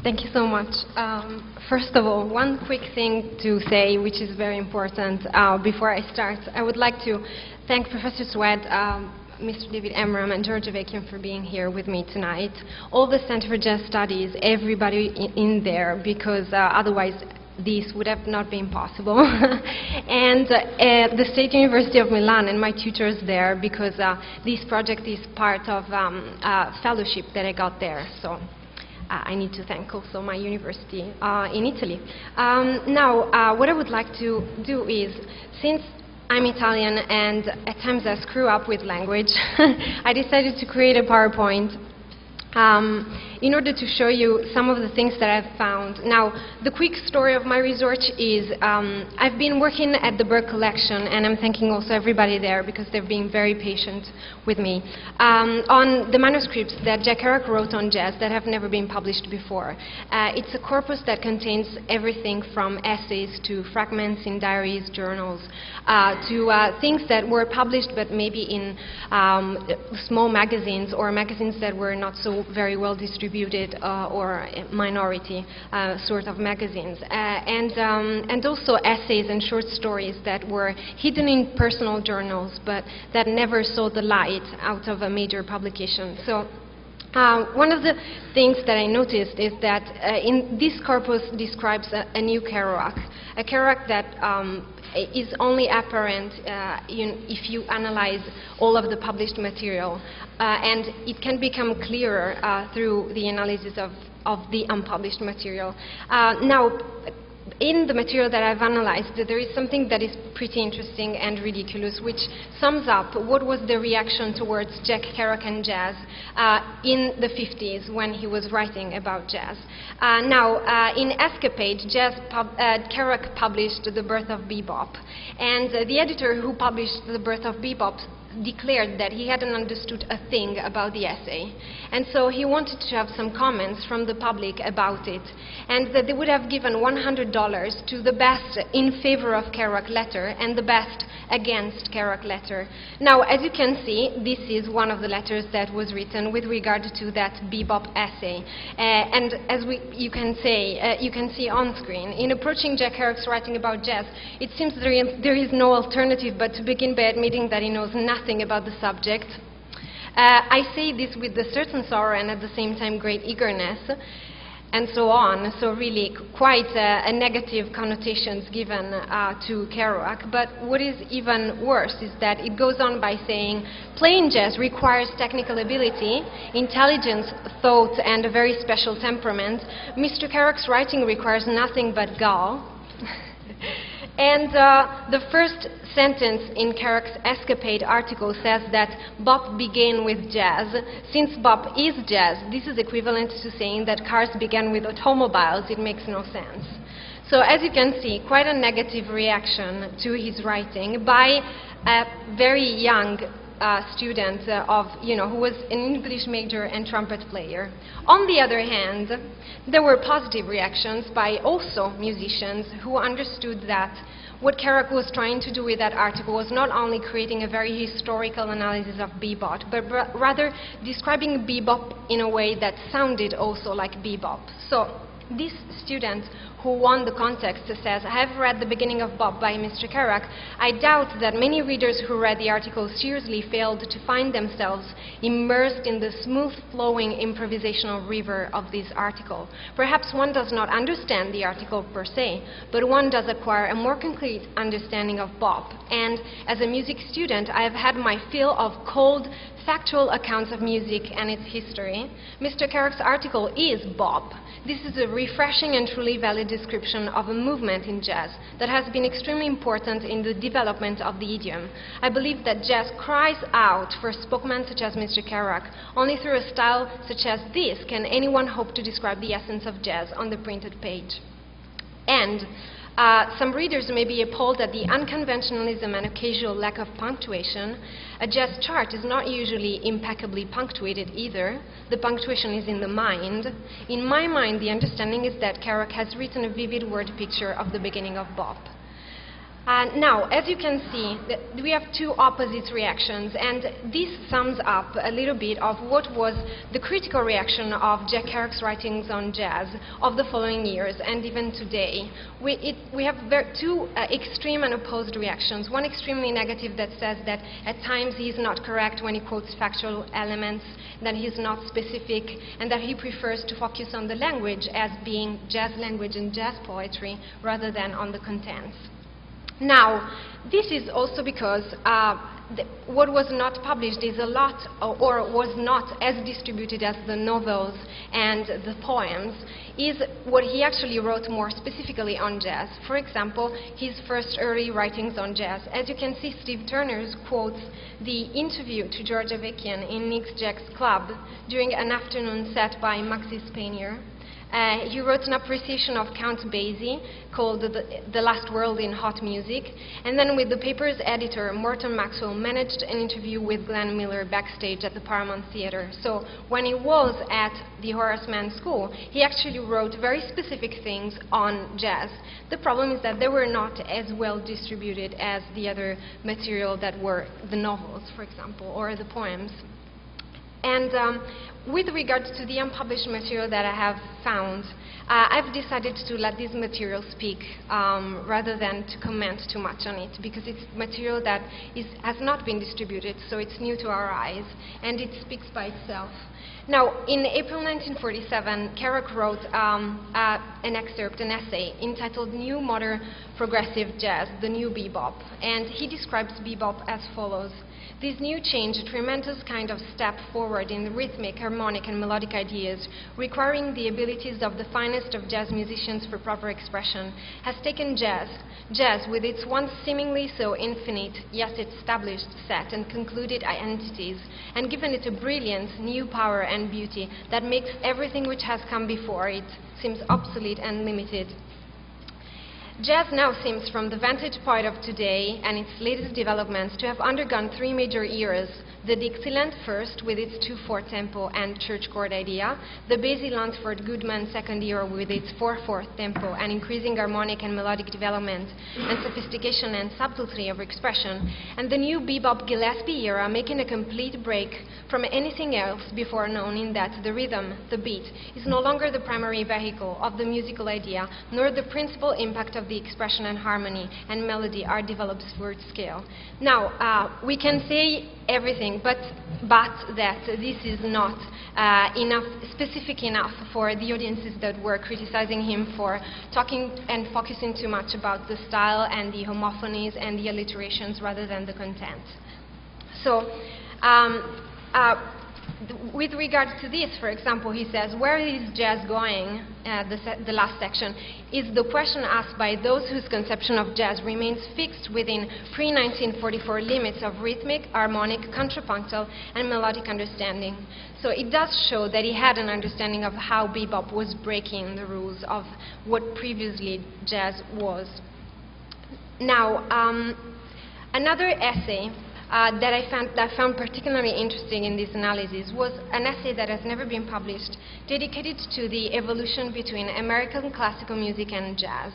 Thank you so much. First of all, one quick thing to say, which is very important before I start. I would like to thank Professor Swed, Mr. David Amram, and George Avakian for being here with me tonight. All the Center for Jazz Studies, everybody in there, because otherwise this would have not been possible. And the State University of Milan and my tutors there, because this project is part of a fellowship that I got there. So I need to thank also my university in Italy. Now, what I would like to do is, since I'm Italian and at times I screw up with language, I decided to create a PowerPoint in order to show you some of the things that I've found. Now, the quick story of my research is I've been working at the Berg collection, and I'm thanking also everybody there because they've been very patient with me, on the manuscripts that Jack Kerouac wrote on jazz that have never been published before. It's a corpus that contains everything from essays to fragments in diaries, journals, to things that were published but maybe in small magazines or magazines that were not so very well distributed or minority sort of magazines, and also essays and short stories that were hidden in personal journals but that never saw the light out of a major publication. So one of the things that I noticed is that in this corpus describes a new Kerouac, a Kerouac that is only apparent if you analyze all of the published material, and it can become clearer through the analysis of the unpublished material. Now, in the material that I've analyzed, there is something that is pretty interesting and ridiculous, which sums up what was the reaction towards Jack Kerouac and jazz in the 50s when he was writing about jazz. Now, in Escapade, Kerouac published The Birth of Bebop, and the editor who published The Birth of Bebop declared that he hadn't understood a thing about the essay, and so he wanted to have some comments from the public about it, and that they would have given $100 to the best in favor of Kerouac letter and the best against Kerouac letter. Now, as you can see, this is one of the letters that was written with regard to that Bebop essay, and as you can see on screen, in approaching Jack Kerouac's writing about jazz, it seems there is no alternative but to begin by admitting that he knows nothing about the subject. I say this with a certain sorrow and at the same time great eagerness, and so on. So really quite a negative connotations given to Kerouac. But what is even worse is that it goes on by saying, playing jazz requires technical ability, intelligence, thought, and a very special temperament. Mr. Kerouac's writing requires nothing but gall. And the first sentence in Kerouac's Escapade article says that bop began with jazz. Since bop is jazz, this is equivalent to saying that cars began with automobiles. It makes no sense. So as you can see, quite a negative reaction to his writing by a very young student who was an English major and trumpet player. On the other hand, there were positive reactions by also musicians who understood that what Kerouac was trying to do with that article was not only creating a very historical analysis of bebop, but rather describing bebop in a way that sounded also like bebop. So this student who won the contest says, I have read The Beginning of Bop by Mr. Kerouac. I doubt that many readers who read the article seriously failed to find themselves immersed in the smooth-flowing improvisational river of this article. Perhaps one does not understand the article per se, but one does acquire a more concrete understanding of bop. And as a music student, I have had my fill of cold, factual accounts of music and its history. Mr. Kerouac's article is bop. This is a refreshing and truly valid description of a movement in jazz that has been extremely important in the development of the idiom. I believe that jazz cries out for spokesmen such as Mr. Kerouac. Only through a style such as this can anyone hope to describe the essence of jazz on the printed page. And some readers may be appalled at the unconventionalism and occasional lack of punctuation. A jazz chart is not usually impeccably punctuated either. The punctuation is in the mind. In my mind, the understanding is that Kerouac has written a vivid word picture of the beginning of bop. Now, as you can see, we have two opposite reactions, and this sums up a little bit of what was the critical reaction of Jack Kerouac's writings on jazz of the following years, and even today. We have two extreme and opposed reactions. One extremely negative that says that at times he is not correct when he quotes factual elements, that he is not specific, and that he prefers to focus on the language as being jazz language and jazz poetry rather than on the contents. Now, this is also because what was not published is a lot, or was not as distributed as the novels and the poems, is what he actually wrote more specifically on jazz. For example, his first early writings on jazz. As you can see, Steve Turner quotes the interview to George Avakian in Nick Jack's club during an afternoon set by Maxis Painier. He wrote an appreciation of Count Basie called The Last World in Hot Music, and then with the paper's editor, Morton Maxwell, managed an interview with Glenn Miller backstage at the Paramount Theater. So when he was at the Horace Mann School, he actually wrote very specific things on jazz. The problem is that they were not as well distributed as the other material that were the novels, for example, or the poems. And with regards to the unpublished material that I have found, I've decided to let this material speak rather than to comment too much on it, because it's material that has not been distributed, so it's new to our eyes, and it speaks by itself. Now, in April 1947, Kerouac wrote an excerpt, an essay, entitled New Modern Progressive Jazz, the New Bebop, and he describes bebop as follows. This new change, a tremendous kind of step forward in the rhythmic, harmonic, and melodic ideas, requiring the abilities of the finest of jazz musicians for proper expression, has taken jazz with its once seemingly so infinite, yet established set and concluded entities, and given it a brilliant, new power and beauty that makes everything which has come before it seems obsolete and limited. Jazz now seems, from the vantage point of today and its latest developments, to have undergone three major eras. The Dixieland first, with its 2/4 tempo and church chord idea, the Basie-Lansford-Goodman second era with its 4/4 tempo and increasing harmonic and melodic development and sophistication and subtlety of expression, and the new bebop Gillespie era, making a complete break from anything else before known, in that the rhythm, the beat, is no longer the primary vehicle of the musical idea, nor the principal impact of the expression, and harmony and melody are developed word scale. Now, we can say everything, but that this is not specific enough for the audiences that were criticizing him for talking and focusing too much about the style and the homophonies and the alliterations rather than the content. So, with regards to this, for example, he says, where is jazz going, the last section, is the question asked by those whose conception of jazz remains fixed within pre-1944 limits of rhythmic, harmonic, contrapuntal, and melodic understanding. So it does show that he had an understanding of how bebop was breaking the rules of what previously jazz was. Now, another essay that I found particularly interesting in this analysis was an essay that has never been published, dedicated to the evolution between American classical music and jazz.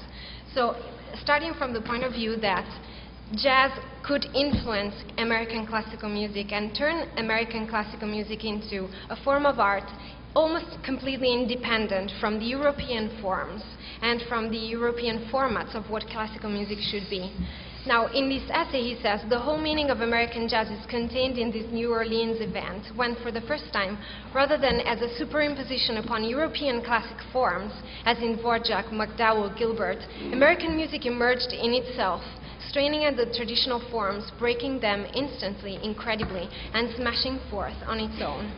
So, starting from the point of view that jazz could influence American classical music and turn American classical music into a form of art almost completely independent from the European forms and from the European formats of what classical music should be. Now, in this essay, he says, the whole meaning of American jazz is contained in this New Orleans event, when for the first time, rather than as a superimposition upon European classic forms, as in Dvorak, McDowell, Gilbert, American music emerged in itself, straining at the traditional forms, breaking them instantly, incredibly, and smashing forth on its own.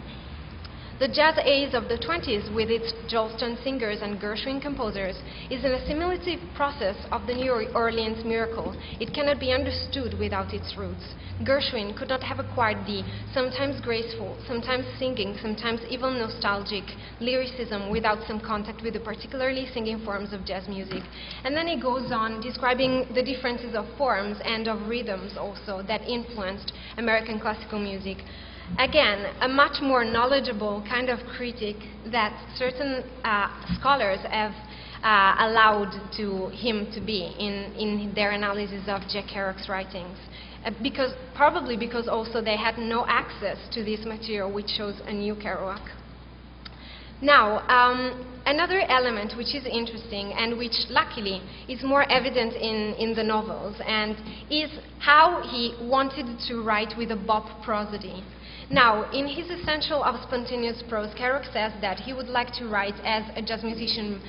The jazz age of the 20s, with its Jolston singers and Gershwin composers, is an assimilative process of the New Orleans miracle. It cannot be understood without its roots. Gershwin could not have acquired the sometimes graceful, sometimes singing, sometimes even nostalgic lyricism without some contact with the particularly singing forms of jazz music. And then he goes on describing the differences of forms and of rhythms also that influenced American classical music. Again, a much more knowledgeable kind of critic that certain scholars have allowed to him to be in their analysis of Jack Kerouac's writings. Probably because also they had no access to this material, which shows a new Kerouac. Now, another element which is interesting and which luckily is more evident in the novels and is how he wanted to write with a bop prosody. Now, in his Essential of Spontaneous Prose, Kerouac says that he would like to write as a jazz musician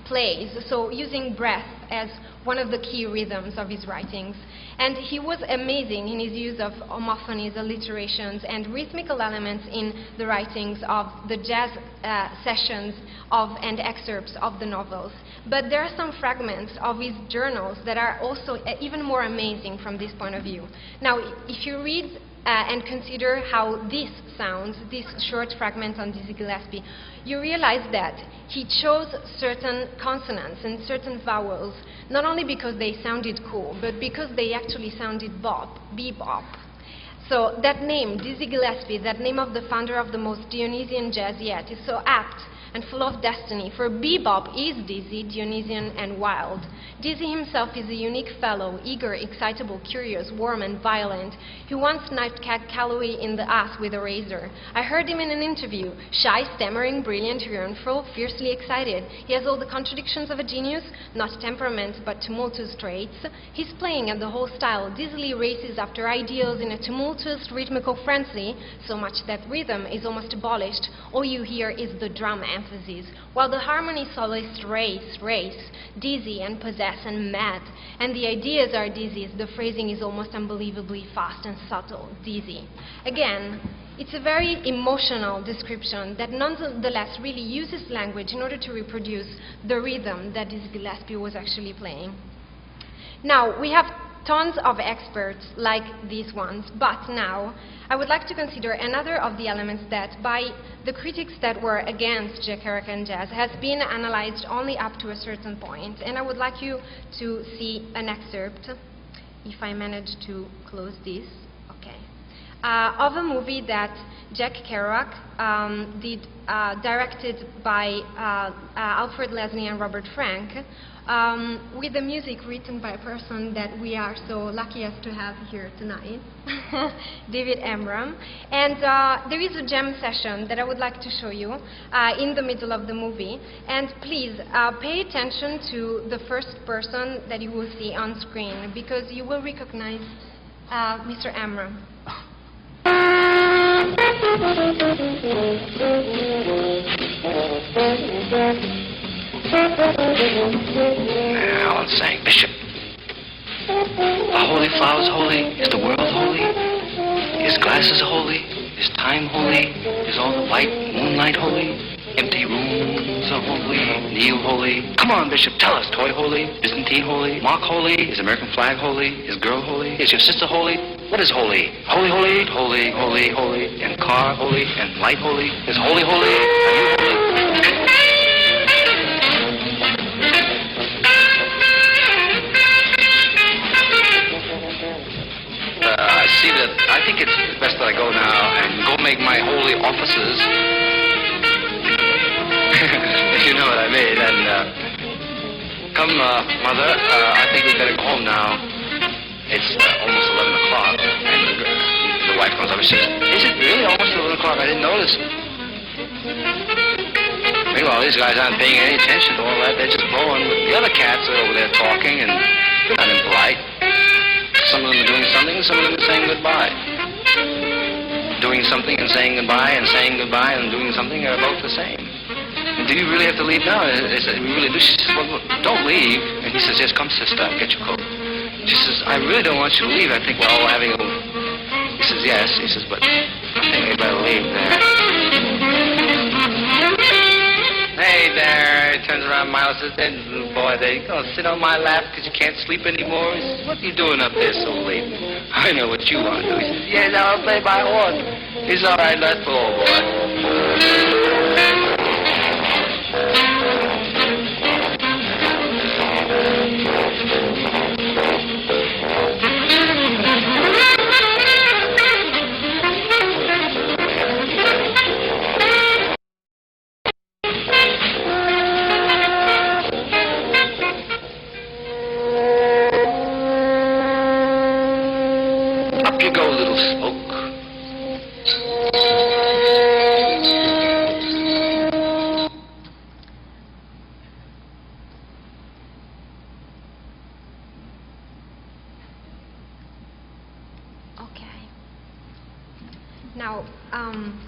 plays, so using breath as one of the key rhythms of his writings. And he was amazing in his use of homophonies, alliterations, and rhythmical elements in the writings of the jazz sessions and excerpts of the novels. But there are some fragments of his journals that are also even more amazing from this point of view. Now, if you read and consider how this sounds, this short fragment on Dizzy Gillespie, you realize that he chose certain consonants and certain vowels, not only because they sounded cool, but because they actually sounded bop, bebop. So that name, Dizzy Gillespie, that name of the founder of the most Dionysian jazz yet, is so apt and full of destiny, for bebop is dizzy, Dionysian, and wild. Dizzy himself is a unique fellow, eager, excitable, curious, warm, and violent. He once knifed Calloway in the ass with a razor. I heard him in an interview, shy, stammering, brilliant, yearnful, fiercely excited. He has all the contradictions of a genius, not temperament, but tumultuous traits. His playing and the whole style dizzily races after ideals in a tumultuous, rhythmical frenzy, so much that rhythm is almost abolished. All you hear is the drum emphasis, while the harmony soloists race, dizzy and possess and mad, and the ideas are dizzy, the phrasing is almost unbelievably fast and subtle, dizzy. Again, it's a very emotional description that nonetheless really uses language in order to reproduce the rhythm that Dizzy Gillespie was actually playing. Now, we have tons of experts like these ones, but now I would like to consider another of the elements that, by the critics that were against Jack Kerouac and jazz, has been analyzed only up to a certain point. And I would like you to see an excerpt, if I manage to close this, okay, of a movie that Jack Kerouac directed by Alfred Leslie and Robert Frank, with the music written by a person that we are so lucky as to have here tonight, David Amram. And there is a jam session that I would like to show you in the middle of the movie. And please pay attention to the first person that you will see on screen, because you will recognize Mr. Amram. Alan sang, Bishop. The holy flowers holy? Is the world holy? Is glasses holy? Is time holy? Is all the white moonlight holy? Empty rooms are holy? Kneel holy? Come on, Bishop, tell us. Toy holy? Byzantine holy? Mock holy? Is American flag holy? Is girl holy? Is your sister holy? What is holy? Holy, holy, holy, holy, holy. And car holy? And light holy? Is holy holy? Are you holy? I think it's best that I go now and go make my holy offices, if you know what I mean. And come, Mother, I think we better go home now. It's almost 11 o'clock, and the wife comes up and says, is it really almost 11 o'clock? I didn't notice. Meanwhile, these guys aren't paying any attention to all that. They're just blowing with the other cats are over there talking and not impolite. Some of them are doing something, some of them are saying goodbye. Doing something and saying goodbye and doing something are both the same. And do you really have to leave now? I said, we really do. She says, well, don't leave. And he says, yes, come, sister, get your coat. She says, I really don't want you to leave. I think we're all having a little... He says, yes. He says, but I think we better leave there. Hey there. He turns around, Miles says, hey, little boy, there you go. Sit on my lap because you can't sleep anymore. He says, what are you doing up there so late? I know what you want to do. He says, yes, I want to play my horn. He says, all right, let's go, boy.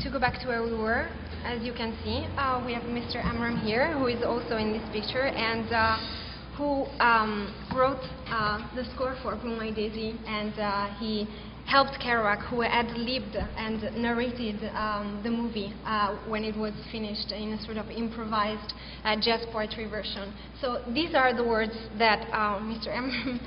to go back to where we were, as you can see, we have Mr. Amram here, who is also in this picture, and who wrote the score for Pull My Daisy, and he helped Kerouac, who had lived and narrated the movie when it was finished in a sort of improvised jazz poetry version. So these are the words that Mr. Amram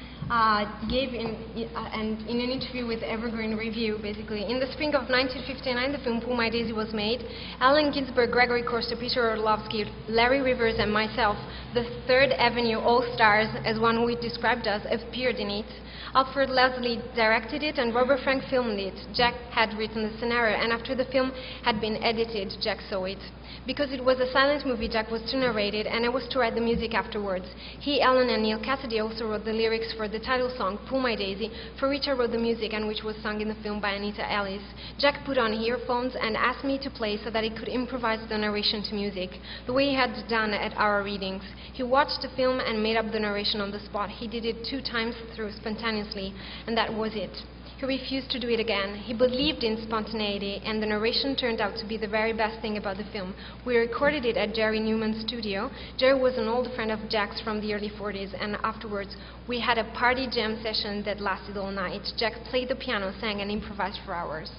gave in an interview with Evergreen Review, basically. In the spring of 1959, the film Pull My Daisy was made. Allen Ginsberg, Gregory Corso, Peter Orlovsky, Larry Rivers, and myself, the Third Avenue All-Stars, as one who described us, appeared in it. Alfred Leslie directed it, and Robert Frank filmed it. Jack had written the scenario, and after the film had been edited, Jack saw it. Because it was a silent movie, Jack was to narrate it, and I was to write the music afterwards. He, Alan, and Neil Cassidy also wrote the lyrics for the title song, Pull My Daisy, for which I wrote the music and which was sung in the film by Anita Ellis. Jack put on earphones and asked me to play so that he could improvise the narration to music, the way he had done at our readings. He watched the film and made up the narration on the spot. He did it 2 times through spontaneously, and that was it. He refused to do it again. He believed in spontaneity, and the narration turned out to be the very best thing about the film. We recorded it at Jerry Newman's studio. Jerry was an old friend of Jack's from the early 40s, and afterwards we had a party jam session that lasted all night. Jack played the piano, sang, and improvised for hours.